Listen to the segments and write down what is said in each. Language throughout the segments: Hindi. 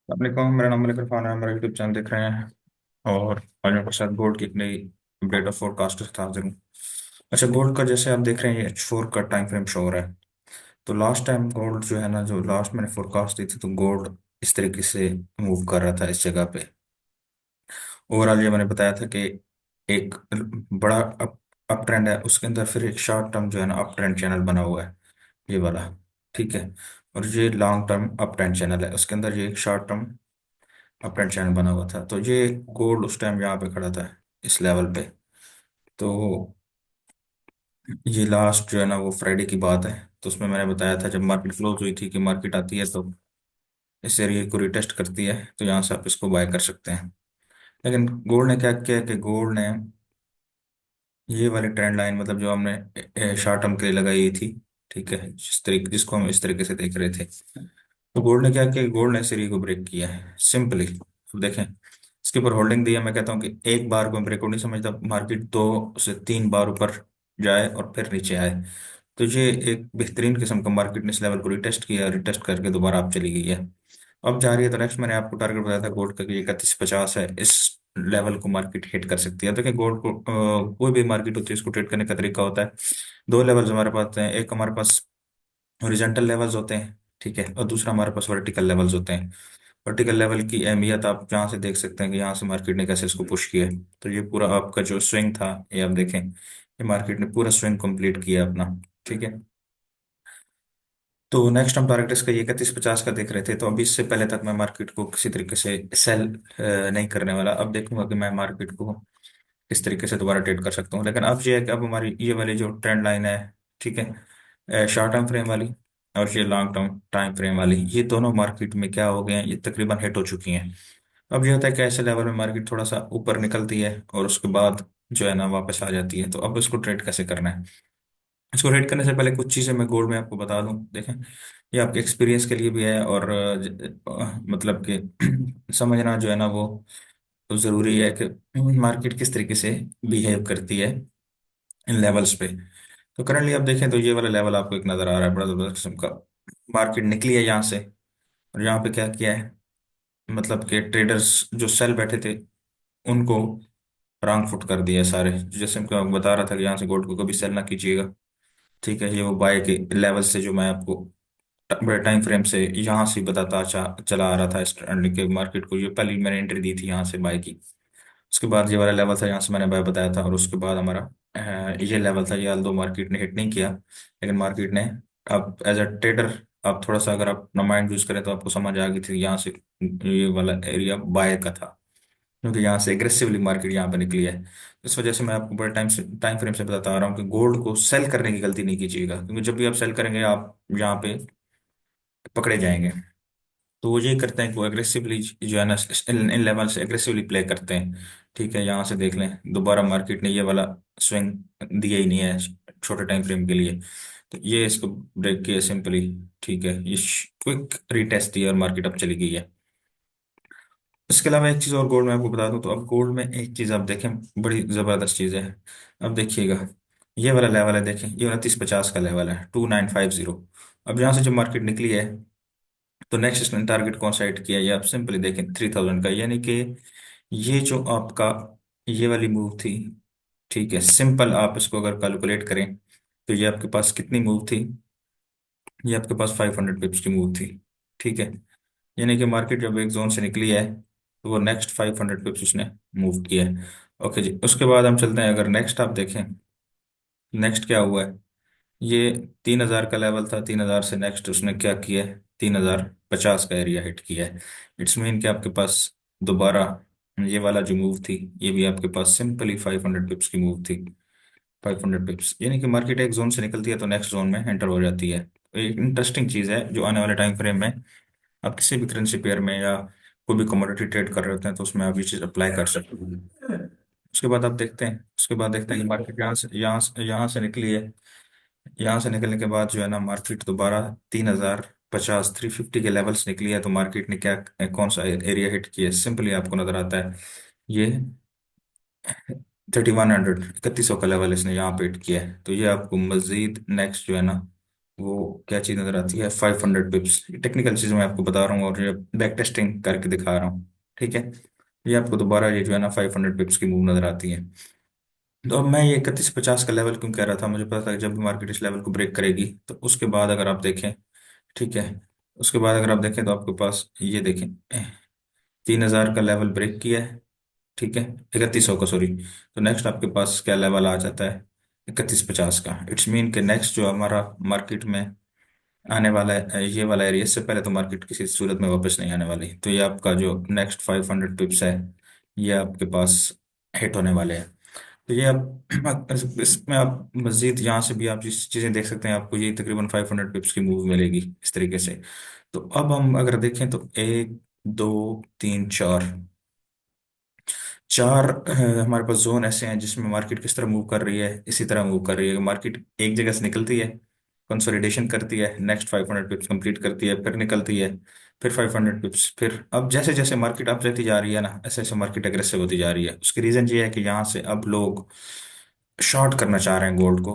अपने को मेरा नाम मलिक इरफान है। मेरा यूट्यूब चैनल देख रहे हैं और आज मेरे साथ गोल्ड की एक नई अपडेट ऑफ फोरकास्ट के साथ हाजिर हूँ। अच्छा, गोल्ड का जैसे आप देख रहे हैं ये H4 का टाइम फ्रेम शो हो रहा है। तो लास्ट टाइम गोल्ड जो है ना, जो लास्ट मैंने फोरकास्ट दी थी, तो गोल्ड इस तरीके से मूव कर रहा था इस जगह पे। ओवरऑल ये मैंने बताया था कि एक बड़ा अप ट्रेंड है, उसके अंदर फिर एक शॉर्ट टर्म जो है ना अप ट्रेंड चैनल बना हुआ है, ये वाला। ठीक है। और ये long term up trend channel है, उसके अंदर ये एक शॉर्ट टर्म अपना चैनल बना हुआ था। तो ये गोल्ड उस टाइम यहाँ पे खड़ा था, इस लेवल पे। तो ये लास्ट जो है ना वो फ्राइडे की बात है। तो उसमें मैंने बताया था जब मार्केट क्लोज हुई थी कि मार्केट आती है तो इस एरिया को रिटेस्ट करती है, तो यहाँ से आप इसको बाय कर सकते हैं। लेकिन गोल्ड ने क्या किया कि गोल्ड ने ये वाली ट्रेंड लाइन, मतलब जो हमने शॉर्ट टर्म के लिए लगाई थी, ठीक है, जिसको हम इस तरीके से देख रहे थे, तो गोल्ड ने क्या किया, गोल्ड ने सीरी को ब्रेक किया है सिंपली। अब देखें, इसके ऊपर होल्डिंग दी है। मैं कहता हूँ कि एक बार को ब्रेकआउट नहीं समझता, मार्केट 2 से 3 बार ऊपर जाए और फिर नीचे आए। तो ये एक बेहतरीन किस्म का मार्केट ने इस लेवल को रिटेस्ट किया, रिटेस्ट करके दोबारा आप चली गई है। अब जा रही है। तो नेक्स्ट मैंने आपको टारगेट बताया था गोल्ड का कि 3150 है, इस लेवल को मार्केट हिट कर सकती है। देखिए गोल्ड को कोई भी मार्केट होती है, इसको ट्रेड करने का तरीका होता है। दो लेवल्स हमारे पास हैं, एक हमारे पास हॉरिजॉन्टल लेवल्स होते हैं, ठीक है, और दूसरा हमारे पास वर्टिकल लेवल्स होते हैं। वर्टिकल लेवल की अहमियत आप यहाँ से देख सकते हैं कि यहाँ से मार्केट ने कैसे इसको पुश किया है। तो ये पूरा आपका जो स्विंग था, ये आप देखें, ये मार्केट ने पूरा स्विंग कंप्लीट किया अपना। ठीक है। तो नेक्स्ट हम टारगेट इसका ये 3150 का देख रहे थे। तो अभी इससे पहले तक मैं मार्केट को किसी तरीके से सेल नहीं करने वाला। अब देखूंगा कि मैं मार्केट को किस तरीके से दोबारा ट्रेड कर सकता हूँ। लेकिन अब ये है कि अब हमारी ये वाली जो ट्रेंड लाइन है, ठीक है, शॉर्ट टर्म फ्रेम वाली और ये लॉन्ग टर्म टाइम फ्रेम वाली, ये दोनों मार्केट में क्या हो गए हैं, ये तकरीबन हिट हो चुकी हैं। अब ये होता है कि ऐसे लेवल में मार्केट थोड़ा सा ऊपर निकलती है और उसके बाद जो है ना वापस आ जाती है। तो अब इसको ट्रेड कैसे करना है, इसको ट्रेड करने से पहले कुछ चीज़ें मैं गोल्ड में आपको बता दूं। देखें, ये आपके एक्सपीरियंस के लिए भी है और मतलब कि समझना जो है ना वो तो ज़रूरी है कि मार्केट किस तरीके से बिहेव करती है इन लेवल्स पे। तो करंटली आप देखें तो ये वाला लेवल आपको एक नज़र आ रहा है, बड़ा ज़बरदस्त किस्म का। मार्केट निकली है यहाँ से और यहाँ पे क्या किया है, मतलब कि ट्रेडर्स जो सेल बैठे थे उनको रॉन्ग फुट कर दिया है सारे। जैसे मैं बता रहा था कि यहाँ से गोल्ड को कभी सेल ना कीजिएगा। ठीक है, ये वो बाय के लेवल से जो मैं आपको बड़े टाइम फ्रेम से यहाँ से बताता चला आ रहा था इस ट्रेंड के मार्केट को। ये पहली मैंने एंट्री दी थी यहाँ से बाय की। उसके बाद ये वाला लेवल था, यहाँ से मैंने बाय बताया था। और उसके बाद हमारा ये लेवल था, ये दो मार्केट ने हिट नहीं किया, लेकिन मार्केट ने अब एज अ ट्रेडर आप थोड़ा सा अगर आप अपना माइंड यूज करें तो आपको समझ आ गई थी यहाँ से ये वाला एरिया बाय का था, क्योंकि यहाँ से एग्रेसिवली मार्केट यहाँ पे निकली है। इस वजह से मैं आपको बड़े टाइम फ्रेम से बताता आ रहा हूँ कि गोल्ड को सेल करने की गलती नहीं कीजिएगा, क्योंकि जब भी आप सेल करेंगे आप यहाँ पे पकड़े जाएंगे। तो वो ये करते हैं कि वो एग्रेसिवली जो है ना इन लेवल से एग्रेसिवली प्ले करते हैं। ठीक है, यहाँ से देख लें दोबारा मार्केट ने ये वाला स्विंग दिया ही नहीं है छोटे टाइम फ्रेम के लिए। तो ये इसको ब्रेक किया सिंपली। ठीक है, ये क्विक रीटेस्ट दिया और मार्केट अब चली गई है। इसके अलावा एक चीज़ और गोल्ड में आपको बता दूं, तो अब गोल्ड में एक चीज़ आप देखें, बड़ी ज़बरदस्त चीज़ है। अब देखिएगा, ये वाला लेवल है, देखें, ये 2950 का लेवल है, 2950। अब यहाँ से जो मार्केट निकली है, तो नेक्स्ट इसने टारगेट कौन सा हिट किया, ये आप सिंपली देखें 3000 का। यानी कि ये जो आपका ये वाली मूव थी, ठीक है, सिंपल आप इसको अगर कैलकुलेट करें तो ये आपके पास कितनी मूव थी, ये आपके पास 500 पिप्स की मूव थी। ठीक है, यानी कि मार्केट जब एक जोन से निकली है तो वो नेक्स्ट 500 पिप्स उसने मूव किया है। ओके जी, उसके बाद हम चलते हैं। अगर नेक्स्ट आप देखें, नेक्स्ट क्या हुआ है, ये 3000 का लेवल था, 3000 से नेक्स्ट उसने क्या किया है, 3050 का एरिया हिट किया है। इट्स मीन कि आपके पास दोबारा ये वाला जो मूव थी, ये भी आपके पास सिंपली 500 पिप्स की मूव थी। 500 पिप्स, यानी कि मार्केट एक जोन से निकलती है तो नेक्स्ट जोन में एंटर हो जाती है। तो एक इंटरेस्टिंग चीज़ है जो आने वाले टाइम फ्रेम में आप किसी भी करेंसी पेयर में या कोई भी कमोडिटी ट्रेड कर रहे होते हैं तो उसमें आप ये चीज़ अप्लाई कर सकते हैं। उसके बाद आप देखते हैं, उसके बाद देखते हैं कि मार्केट यहाँ से निकली है। यहाँ से निकलने के बाद जो है ना मार्केट दोबारा 3050 350 के लेवल्स निकली है। तो मार्केट ने क्या कौन सा एरिया हिट किया, सिंपली आपको नजर आता है, ये 3100 3100 का लेवल इसने यहाँ पे हिट किया है। तो ये आपको मजीद नेक्स्ट जो है ना वो क्या चीज़ नजर आती है, 500 पिप्स। टेक्निकल चीज़ मैं आपको बता रहा हूँ और ये बैक टेस्टिंग करके दिखा रहा हूँ। ठीक है, ये आपको दोबारा ये जो है ना 500 पिप्स की मूव नजर आती है। तो अब मैं ये 3150 का लेवल क्यों कह रहा था, मुझे पता था कि जब भी मार्केट इस लेवल को ब्रेक करेगी तो उसके बाद अगर आप देखें, ठीक है, उसके बाद अगर आप देखें तो आपके पास ये देखें 3000 का लेवल ब्रेक किया है। ठीक है, 3100 का सॉरी। तो नेक्स्ट आपके पास क्या लेवल आ जाता है, 3150 का। इट्स मीन के नेक्स्ट जो हमारा मार्केट में आने वाला है ये वाला एरिया, इससे पहले तो मार्केट किसी सूरत में वापस नहीं आने वाली। तो ये आपका जो नेक्स्ट 500 पिप्स है, ये आपके पास हिट होने वाले हैं। तो ये आप इसमें आप मजीद यहाँ से भी आप जिस चीज़ें देख सकते हैं, आपको ये तकरीबन 500 पिप्स की मूव मिलेगी इस तरीके से। तो अब हम अगर देखें तो एक, दो, तीन, चार, चार हमारे पास जोन ऐसे हैं जिसमें मार्केट किस तरह मूव कर रही है, इसी तरह मूव कर रही है। मार्केट एक जगह से निकलती है, कंसोलिडेशन करती है, नेक्स्ट 500 पिप्स कंप्लीट करती है, फिर निकलती है, फिर 500 पिप्स, फिर अब जैसे जैसे मार्केट अप रहती जा रही है ना, ऐसे ऐसे मार्केट एग्रेसिव होती जा रही है। उसकी रीजन ये है कि यहाँ से अब लोग शॉर्ट करना चाह रहे हैं गोल्ड को,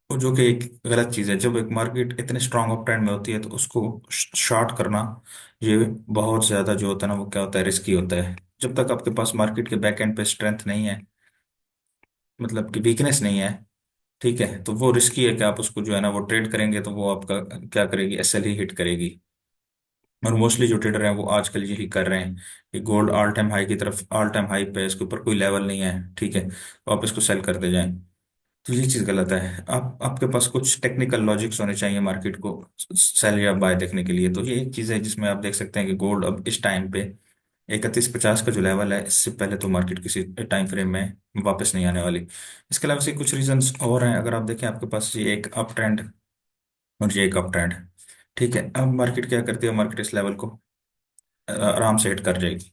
और जो कि एक गलत चीज़ है। जब एक मार्केट इतने स्ट्रांग अप ट्रेंड में होती है तो उसको शॉर्ट करना, ये बहुत ज़्यादा जो होता है ना, वो क्या होता है, रिस्की होता है। जब तक आपके पास मार्केट के बैक एंड पे स्ट्रेंथ नहीं है, मतलब कि वीकनेस नहीं है, ठीक है, तो वो रिस्की है कि आप उसको जो है ना वो ट्रेड करेंगे तो वो आपका क्या करेगी, एसएल ही हिट करेगी। और मोस्टली जो ट्रेडर हैं वो आजकल यही कर रहे हैं कि गोल्ड ऑल टाइम हाई की तरफ, ऑल टाइम हाई पे, इसके ऊपर कोई लेवल नहीं है, ठीक है, तो आप इसको सेल करते जाएं। तो ये चीज़ गलत है। आप आपके पास कुछ टेक्निकल लॉजिक्स होने चाहिए मार्केट को सेल या बाय देखने के लिए। तो ये एक चीज़ है जिसमें आप देख सकते हैं कि गोल्ड अब इस टाइम पे 3150 का जो लेवल है, इससे पहले तो मार्केट किसी टाइम फ्रेम में वापस नहीं आने वाली। इसके अलावा से कुछ रीजंस और हैं। अगर आप देखें, आपके पास ये एक अप ट्रेंड और ये एक अप ट्रेंड, ठीक है। अब मार्केट क्या करती है, मार्केट इस लेवल को आराम से हिट कर जाएगी।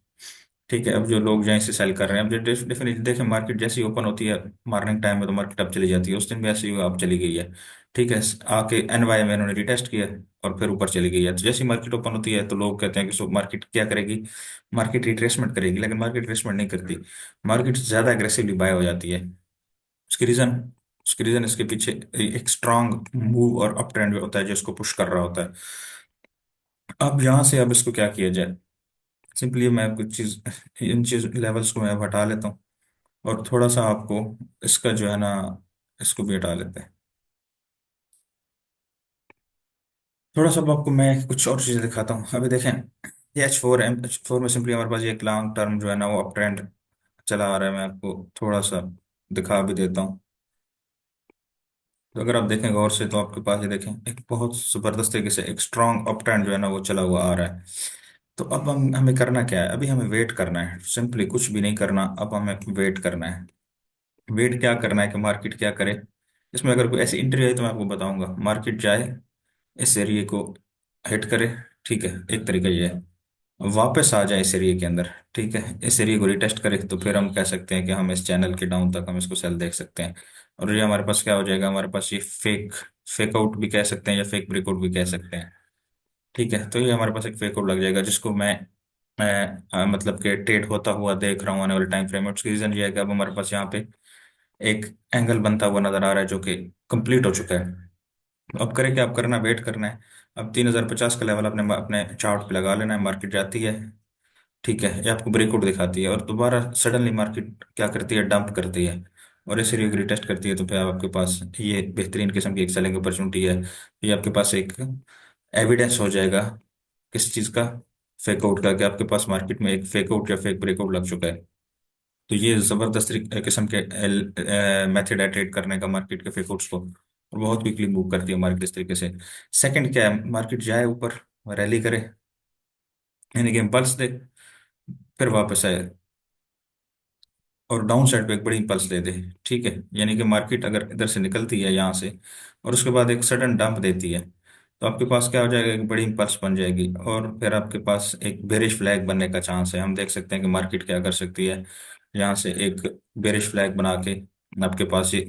ठीक है, अब जो लोग जैसे सेल कर रहे हैं, अब जो डेफिनेटली देखें, मार्केट जैसे ही ओपन होती है मॉर्निंग टाइम में तो मार्केट अप चली जाती है। उस दिन भी ऐसे ही अप चली गई है। ठीक है, आके एनवाई में इन्होंने रिटेस्ट किया और फिर ऊपर चली गई है। तो जैसे ही मार्केट ओपन होती है तो लोग कहते हैं कि सो मार्केट क्या करेगी, मार्केट रिट्रेसमेंट करेगी, लेकिन मार्केट रिट्रेसमेंट नहीं करती। मार्केट ज्यादा एग्रेसिवली बाय हो जाती है। उसकी रीजन उसकी रीजन इसके पीछे एक स्ट्रांग मूव और अप ट्रेंड होता है जो इसको पुश कर रहा होता है। अब यहाँ से अब इसको क्या किया जाए, सिंपली मैं कुछ चीज, इन चीज लेवल्स को मैं अब हटा लेता हूँ और थोड़ा सा आपको इसका जो है ना, इसको भी हटा लेते हैं। थोड़ा सा अब आपको मैं कुछ और चीज़ें दिखाता हूँ। अभी देखें, ये H4 में सिंपली हमारे पास ये एक लॉन्ग टर्म जो है ना वो अप ट्रेंड चला आ रहा है। मैं आपको थोड़ा सा दिखा भी देता हूँ। तो अगर आप देखें गौर से तो आपके पास ये देखें एक बहुत जबरदस्त तरीके से एक स्ट्रॉन्ग अप ट्रेंड जो है ना वो चला हुआ आ रहा है। तो अब हमें करना क्या है, अभी हमें वेट करना है, सिंपली कुछ भी नहीं करना। अब हमें वेट करना है। वेट क्या करना है कि मार्केट क्या करे। इसमें अगर कोई ऐसी एंट्री आई तो मैं आपको बताऊंगा। मार्केट जाए, इस एरिए को हिट करे, ठीक है, एक तरीका ये है। वापस आ जाए इस एरिए के अंदर, ठीक है, इस एरिए को रिटेस्ट करे, तो फिर हम कह सकते हैं कि हम इस चैनल के डाउन तक हम इसको सेल देख सकते हैं। और ये हमारे पास क्या हो जाएगा, हमारे पास ये फेक फेक आउट भी कह सकते हैं या फेक ब्रेकआउट भी कह सकते हैं। ठीक है, तो ये हमारे पास एक फेक आउट लग जाएगा जिसको मैं मतलब कि ट्रेड होता हुआ देख रहा हूँ आने वाले टाइम फ्रेम में। उसकी रीजन ये है कि अब हमारे पास यहाँ पे एक एंगल बनता हुआ नजर आ रहा है जो कि कंप्लीट हो चुका है। तो अब करें क्या, अब करना वेट करना है। अब 3050 का लेवल अपने अपने चार्ट पे लगा लेना है। मार्केट जाती है, ठीक है, ये आपको ब्रेकआउट दिखाती है और दोबारा सडनली मार्केट क्या करती है, डंप करती है और इसे रिटेस्ट करती है। तो फिर आपके पास ये बेहतरीन किस्म की एक सेलिंग अपॉर्चुनिटी है। ये आपके पास एक एविडेंस हो जाएगा किस चीज़ का, फेक आउट का, कि आपके पास मार्केट में एक फेक आउट या फेक ब्रेकआउट लग चुका है। तो ये जबरदस्त किस्म के मेथड है ट्रेड करने का मार्केट के फेकआउट्स को, और बहुत क्विकली मूव करती है मार्केट इस तरीके से। सेकंड क्या है, मार्केट जाए ऊपर, रैली करे, यानी कि इम्पल्स दे, फिर वापस आए और डाउन साइड पे एक बड़ी इंपल्स दे दे। ठीक है, यानी कि मार्केट अगर इधर से निकलती है यहाँ से और उसके बाद एक सडन डंप देती है, तो आपके पास क्या हो जाएगा, एक बड़ी इंपल्स बन जाएगी और फिर आपके पास एक बेरिश फ्लैग बनने का चांस है। हम देख सकते हैं कि मार्केट क्या कर सकती है, यहाँ से एक बेरिश फ्लैग बना के आपके पास ये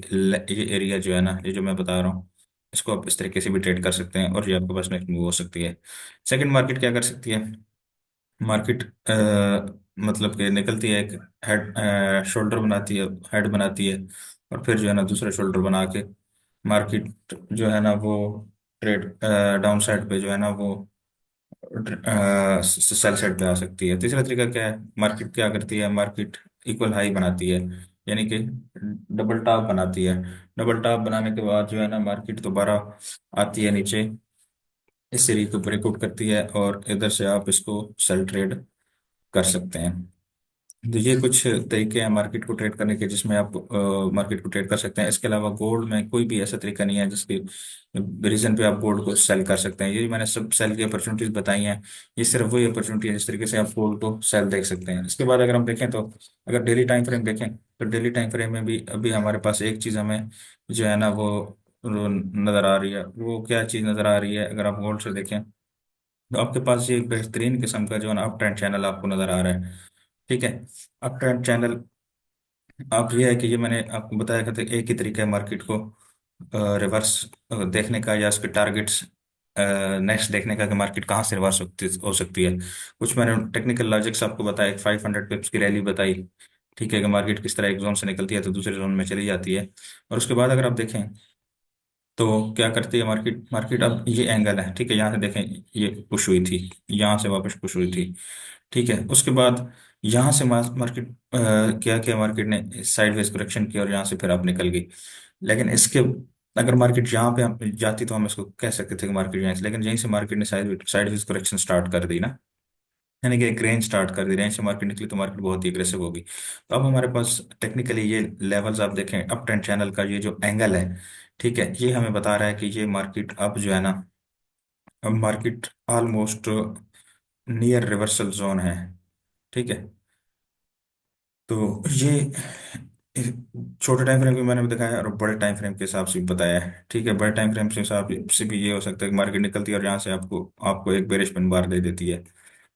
एरिया जो है ना, ये जो मैं बता रहा हूँ, इसको आप इस तरीके से भी ट्रेड कर सकते हैं और ये आपके पास नेक्स्ट मूव हो सकती है। सेकंड, मार्केट क्या कर सकती है, मार्केट मतलब कि निकलती है, एक हेड शोल्डर बनाती है, हेड बनाती है, और फिर जो है ना दूसरा शोल्डर बना के मार्केट जो है ना वो ट्रेड डाउन साइड पे जो है ना वो सेल साइड पे आ सकती है। तीसरा तरीका क्या है, मार्केट क्या करती है, मार्केट इक्वल हाई बनाती है, यानी कि डबल टॉप बनाती है। डबल टॉप बनाने के बाद जो है ना मार्केट दोबारा आती है नीचे, इस सीरीज को ब्रेकआउट करती है और इधर से आप इसको सेल ट्रेड कर सकते हैं। तो ये कुछ तरीके हैं मार्केट को ट्रेड करने के, जिसमें आप मार्केट को ट्रेड कर सकते हैं। इसके अलावा गोल्ड में कोई भी ऐसा तरीका नहीं है जिसके रीजन पे आप गोल्ड को सेल कर सकते हैं। ये मैंने सब सेल की अपॉर्चुनिटीज बताई हैं, ये सिर्फ वही अपॉर्चुनिटी है जिस तरीके से आप गोल्ड को सेल देख सकते हैं। इसके बाद अगर हम देखें तो, अगर डेली टाइम फ्रेम देखें तो डेली टाइम फ्रेम में भी अभी हमारे पास एक चीज़ हमें जो है ना वो नज़र आ रही है। वो क्या चीज़ नज़र आ रही है, अगर आप गोल्ड से देखें तो आपके पास ये एक बेहतरीन किस्म का जो है ना अप ट्रेंड चैनल आपको नज़र आ रहा है। ठीक है, अप ट्रेंड चैनल, अब ये है कि ये मैंने आपको बताया था कि एक ही तरीका है मार्केट को रिवर्स देखने का, या उसके टारगेट्स नेक्स्ट देखने का कि मार्केट कहाँ से रिवर्स हो सकती है। कुछ मैंने टेक्निकल लॉजिक्स आपको बताया, एक 500 पिप्स की रैली बताई। ठीक है, कि मार्केट किस तरह एक जोन से निकलती है तो दूसरे जोन में चली जाती है। और उसके बाद अगर आप देखें तो क्या करती है मार्केट, मार्केट अब ये एंगल है, ठीक है, यहाँ से देखें ये पुश हुई थी, यहाँ से वापस पुश हुई थी। ठीक है, उसके बाद यहाँ से मार्केट क्या किया, मार्केट ने साइडवेज करेक्शन की और यहाँ से फिर आप निकल गई। लेकिन इसके, अगर मार्केट यहाँ पे हम जाती तो हम इसको कह सकते थे कि मार्केट यहाँ से, लेकिन यहीं से मार्केट ने साइडवेज करेक्शन स्टार्ट कर दी ना, यानी कि एक रेंज स्टार्ट कर दी, रेंज से मार्केट निकली तो मार्केट बहुत ही अग्रेसिव होगी। तो अब हमारे पास टेक्निकली ये लेवल्स आप देखें, अप ट्रेंड चैनल का ये जो एंगल है, ठीक है, ये हमें बता रहा है कि ये मार्केट अब जो है ना, अब market almost near reversal zone है। ठीक है, तो ये छोटे टाइम फ्रेम भी मैंने दिखाया और बड़े टाइम फ्रेम के हिसाब से भी बताया है। ठीक है, बड़े टाइम फ्रेम के हिसाब से भी ये हो सकता है कि मार्केट निकलती है और यहाँ से आपको आपको एक बेरिश पिन बार दे देती है।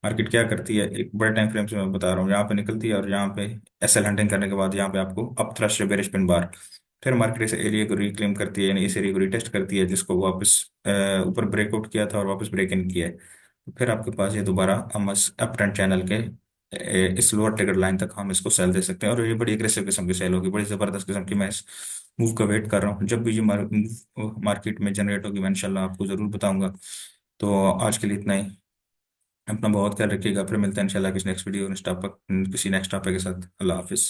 मार्केट क्या करती है, एक बड़े टाइम फ्रेम से मैं बता रहा हूँ, यहाँ पे निकलती है और यहाँ पे एसएल हंटिंग करने के बाद यहाँ पे आपको up thrust bearish pin bar, फिर मार्केट इस एरिया को रिक्लेम करती है, यानी इस एरिया को रिटेस्ट करती है जिसको वापस ऊपर ब्रेकआउट किया था और वापस ब्रेक इन किया है। तो फिर आपके पास ये दोबारा हम अप ट्रेंड चैनल के इस लोअर ट्रिगर लाइन तक हम इसको सेल दे सकते हैं। और ये बड़ी एग्रेसिव किस्म की सेल होगी, बड़ी जबरदस्त किस्म की। मैं इस मूव का वेट कर रहा हूँ, जब भी ये मूव मार्केट में जनरेट होगी मैं इंशाल्लाह आपको जरूर बताऊंगा। तो आज के लिए इतना ही, अपना बहुत ख्याल रखिएगा, फिर मिलते हैं इंशाल्लाह किसी नेक्स्ट वीडियो, किसी नेक्स्ट टॉपिक के साथ। अल्लाह हाफिज।